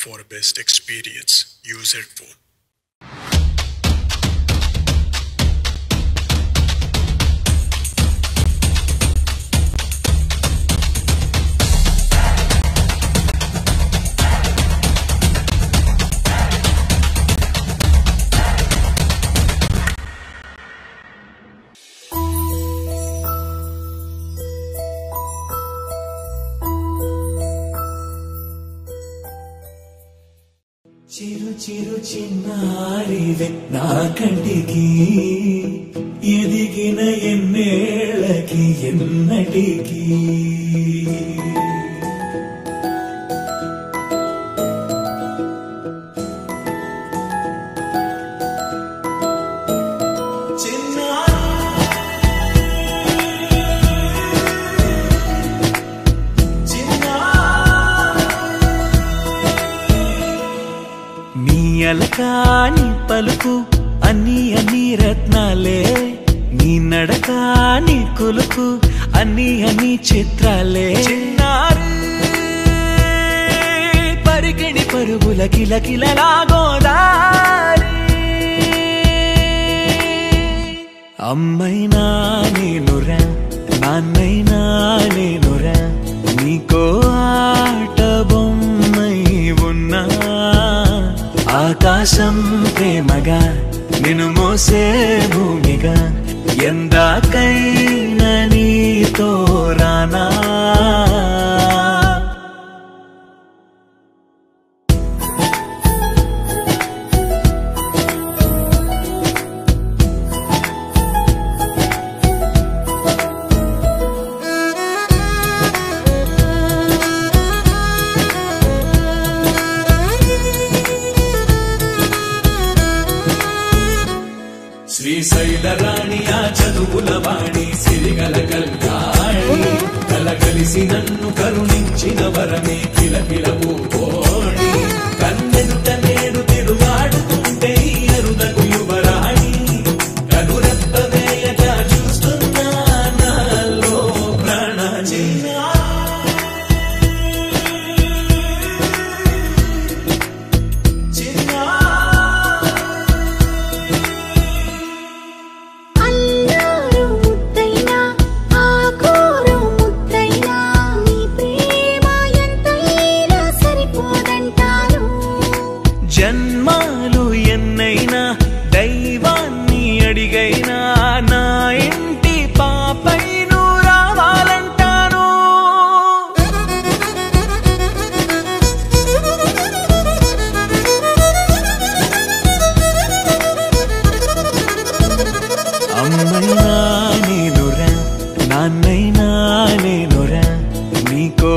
for a best experience. Use headphone. చిరు చిరు చిన్నారివే నా కంటికి ఎదిగిన ఎన్నేళ్ళకి ఎన్నటికి అలకాని పలుకు అన్ని అన్ని రత్నాలే నీ నడకాని కులుకు అన్ని అన్ని చిత్రాలే చిన్నారు పరికిణి పరుగుల కిలకిలలాగోదారి అమ్మైనా నేనురా నాన్నైనా నేనురా నీకో ఆట బొమ్మై ఉన్నా ఆకాశం ప్రేమగా నిన్ను మోసే భూమిగా ఎందాకైనా నీతో రానా శ్రీశైల రాణి ఆ చదువుల వాణి సిరిగల కల్యాణి కలగలిసి నన్ను కరుణించిన వరమే కిలకిల పూకోణి కన్నెదుట నేడు తిరుగాడుతుంటే అరుదకు యువరాణి కనురెప్ప వేయక చూస్తున్నా నాలో ప్రాణ జన్మాలు ఎన్నైనా దైవాన్ని అడిగైనా నా ఇంటి పాపై నువ్వు రావాలంటాను అమ్మైనా నేనురా నాన్నైనా నేనురా నీకో